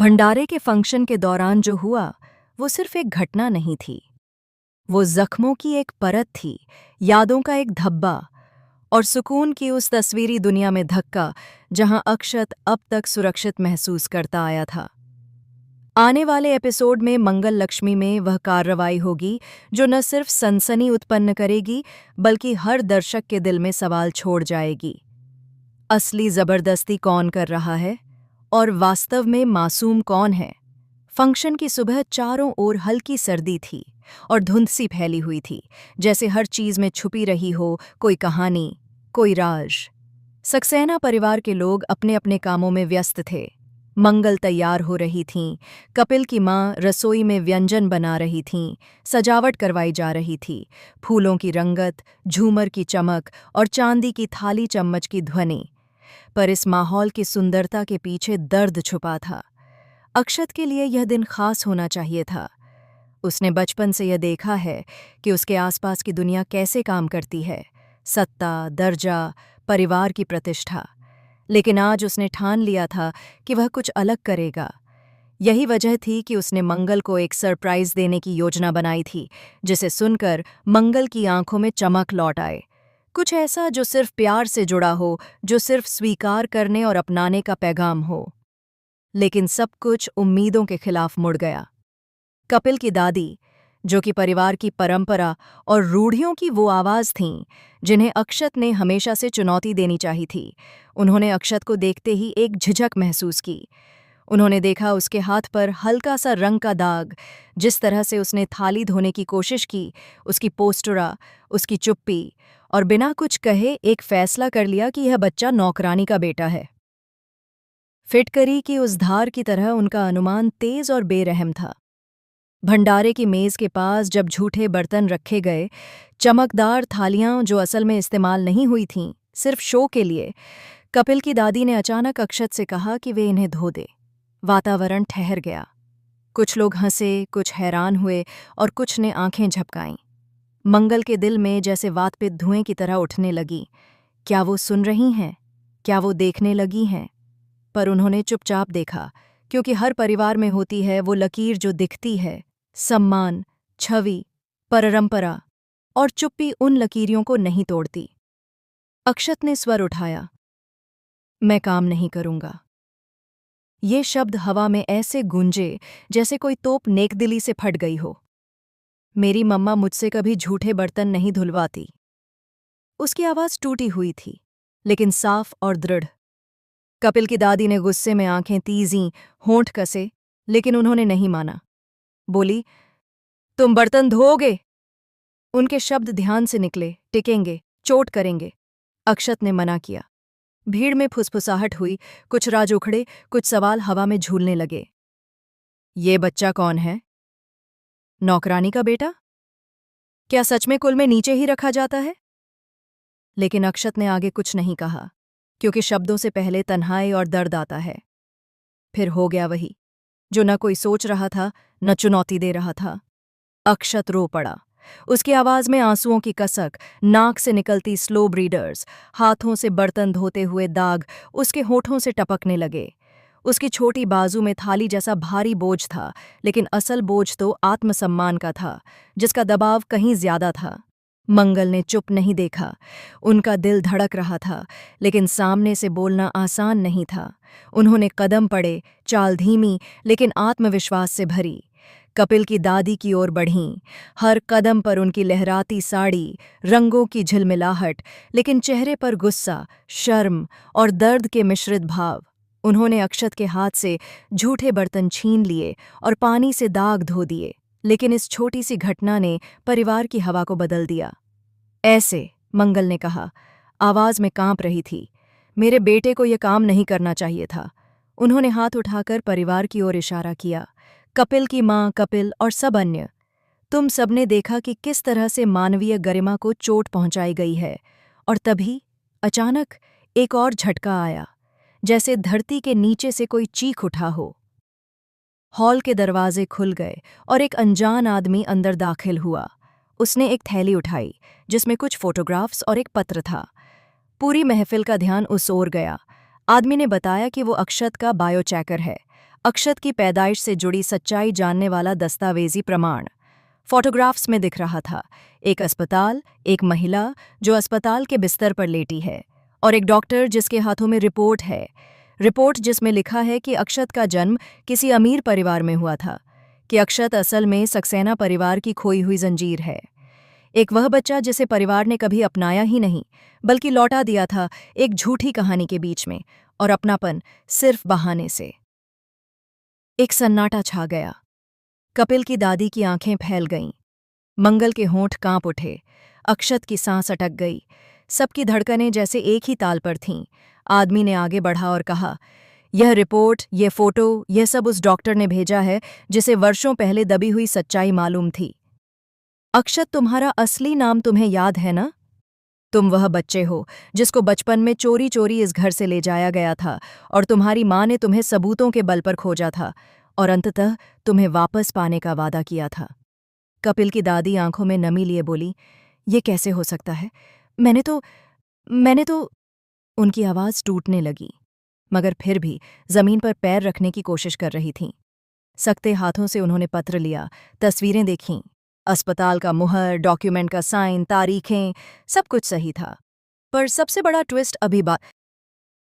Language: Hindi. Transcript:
भंडारे के फंक्शन के दौरान जो हुआ वो सिर्फ एक घटना नहीं थी। वो जख्मों की एक परत थी, यादों का एक धब्बा और सुकून की उस तस्वीरी दुनिया में धक्का जहां अक्षत अब तक सुरक्षित महसूस करता आया था। आने वाले एपिसोड में मंगल लक्ष्मी में वह कार्रवाई होगी जो न सिर्फ सनसनी उत्पन्न करेगी बल्कि हर दर्शक के दिल में सवाल छोड़ जाएगी। असली जबरदस्ती कौन कर रहा है और वास्तव में मासूम कौन है? फंक्शन की सुबह चारों ओर हल्की सर्दी थी और धुंध सी फैली हुई थी, जैसे हर चीज में छुपी रही हो कोई कहानी, कोई राज। सक्सेना परिवार के लोग अपने अपने कामों में व्यस्त थे। मंगल तैयार हो रही थीं, कपिल की माँ रसोई में व्यंजन बना रही थीं, सजावट करवाई जा रही थी, फूलों की रंगत, झूमर की चमक और चांदी की थाली चम्मच की ध्वनि। पर इस माहौल की सुंदरता के पीछे दर्द छुपा था। अक्षत के लिए यह दिन खास होना चाहिए था। उसने बचपन से यह देखा है कि उसके आसपास की दुनिया कैसे काम करती है, सत्ता, दर्जा, परिवार की प्रतिष्ठा। लेकिन आज उसने ठान लिया था कि वह कुछ अलग करेगा। यही वजह थी कि उसने मंगल को एक सरप्राइज देने की योजना बनाई थी, जिसे सुनकर मंगल की आंखों में चमक लौट आए। कुछ ऐसा जो सिर्फ प्यार से जुड़ा हो, जो सिर्फ स्वीकार करने और अपनाने का पैगाम हो। लेकिन सब कुछ उम्मीदों के खिलाफ मुड़ गया। कपिल की दादी, जो कि परिवार की परंपरा और रूढ़ियों की वो आवाज़ थीं जिन्हें अक्षत ने हमेशा से चुनौती देनी चाहिए थी, उन्होंने अक्षत को देखते ही एक झिझक महसूस की। उन्होंने देखा उसके हाथ पर हल्का सा रंग का दाग, जिस तरह से उसने थाली धोने की कोशिश की, उसकी पोस्टुरा, उसकी चुप्पी, और बिना कुछ कहे एक फैसला कर लिया कि यह बच्चा नौकरानी का बेटा है। फिटकरी की उस धार की तरह उनका अनुमान तेज और बेरहम था। भंडारे की मेज के पास जब झूठे बर्तन रखे गए, चमकदार थालियां जो असल में इस्तेमाल नहीं हुई थीं, सिर्फ शो के लिए, कपिल की दादी ने अचानक अक्षत से कहा कि वे इन्हें धो दे। वातावरण ठहर गया। कुछ लोग हंसे, कुछ हैरान हुए और कुछ ने आंखें झपकाईं। मंगल के दिल में जैसे वातपित्त धुएं की तरह उठने लगी। क्या वो सुन रही हैं? क्या वो देखने लगी हैं? पर उन्होंने चुपचाप देखा, क्योंकि हर परिवार में होती है वो लकीर जो दिखती है, सम्मान, छवि, परंपरा, और चुप्पी उन लकीरों को नहीं तोड़ती। अक्षत ने स्वर उठाया, मैं काम नहीं करूंगा। ये शब्द हवा में ऐसे गूंजे जैसे कोई तोप नेकदिली से फट गई हो। मेरी मम्मा मुझसे कभी झूठे बर्तन नहीं धुलवाती। उसकी आवाज टूटी हुई थी, लेकिन साफ और दृढ़। कपिल की दादी ने गुस्से में आंखें तीजीं, होंठ कसे, लेकिन उन्होंने नहीं माना। बोली, तुम बर्तन धोओगे? उनके शब्द ध्यान से निकले, टिकेंगे, चोट करेंगे। अक्षत ने मना किया। भीड़ में फुसफुसाहट हुई, कुछ राज उखड़े, कुछ सवाल हवा में झूलने लगे। ये बच्चा कौन है? नौकरानी का बेटा? क्या सच में कुल में नीचे ही रखा जाता है? लेकिन अक्षत ने आगे कुछ नहीं कहा, क्योंकि शब्दों से पहले तन्हाई और दर्द आता है। फिर हो गया वही, जो न कोई सोच रहा था, न चुनौती दे रहा था। अक्षत रो पड़ा। उसकी आवाज में आंसुओं की कसक, नाक से निकलती स्लो ब्रीडर्स, हाथों से बर्तन धोते हुए दाग उसके होठों से टपकने लगे। उसकी छोटी बाजू में थाली जैसा भारी बोझ था, लेकिन असल बोझ तो आत्मसम्मान का था, जिसका दबाव कहीं ज्यादा था। मंगल ने चुप नहीं देखा। उनका दिल धड़क रहा था, लेकिन सामने से बोलना आसान नहीं था। उन्होंने कदम पड़े, चाल धीमी लेकिन आत्मविश्वास से भरी। कपिल की दादी की ओर बढ़ीं। हर कदम पर उनकी लहराती साड़ी, रंगों की झिलमिलाहट, लेकिन चेहरे पर गुस्सा, शर्म और दर्द के मिश्रित भाव। उन्होंने अक्षत के हाथ से झूठे बर्तन छीन लिए और पानी से दाग धो दिए, लेकिन इस छोटी सी घटना ने परिवार की हवा को बदल दिया। ऐसे, मंगल ने कहा, आवाज में कांप रही थी, मेरे बेटे को यह काम नहीं करना चाहिए था। उन्होंने हाथ उठाकर परिवार की ओर इशारा किया। कपिल की माँ, कपिल और सब अन्य। तुम सबने देखा कि किस तरह से मानवीय गरिमा को चोट पहुंचाई गई है। और तभी अचानक एक और झटका आया, जैसे धरती के नीचे से कोई चीख उठा हो। हॉल के दरवाजे खुल गए और एक अनजान आदमी अंदर दाखिल हुआ। उसने एक थैली उठाई, जिसमें कुछ फोटोग्राफ्स और एक पत्र था। पूरी महफिल का ध्यान उस ओर गया। आदमी ने बताया कि वो अक्षत का बायोचेकर है। अक्षत की पैदाइश से जुड़ी सच्चाई जानने वाला दस्तावेजी प्रमाण फोटोग्राफ्स में दिख रहा था। एक अस्पताल, एक महिला जो अस्पताल के बिस्तर पर लेटी है, और एक डॉक्टर जिसके हाथों में रिपोर्ट है। रिपोर्ट जिसमें लिखा है कि अक्षत का जन्म किसी अमीर परिवार में हुआ था, कि अक्षत असल में सक्सेना परिवार की खोई हुई जंजीर है। एक वह बच्चा जिसे परिवार ने कभी अपनाया ही नहीं, बल्कि लौटा दिया था एक झूठी कहानी के बीच में, और अपनापन सिर्फ बहाने से। एक सन्नाटा छा गया। कपिल की दादी की आंखें फैल गईं। मंगल के होंठ कांप उठे। अक्षत की सांस अटक गई। सबकी धड़कनें जैसे एक ही ताल पर थीं। आदमी ने आगे बढ़ा और कहा, यह रिपोर्ट, यह फोटो, यह सब उस डॉक्टर ने भेजा है जिसे वर्षों पहले दबी हुई सच्चाई मालूम थी। अक्षत, तुम्हारा असली नाम तुम्हें याद है ना? तुम वह बच्चे हो जिसको बचपन में चोरी चोरी इस घर से ले जाया गया था, और तुम्हारी माँ ने तुम्हें सबूतों के बल पर खोजा था, और अंततः तुम्हें वापस पाने का वादा किया था। कपिल की दादी आंखों में नमी लिए बोली, ये कैसे हो सकता है? मैंने तो उनकी आवाज़ टूटने लगी, मगर फिर भी जमीन पर पैर रखने की कोशिश कर रही थीं। सकते हाथों से उन्होंने पत्र लिया, तस्वीरें देखीं, अस्पताल का मुहर, डॉक्यूमेंट का साइन, तारीखें, सब कुछ सही था। पर सबसे बड़ा ट्विस्ट अभी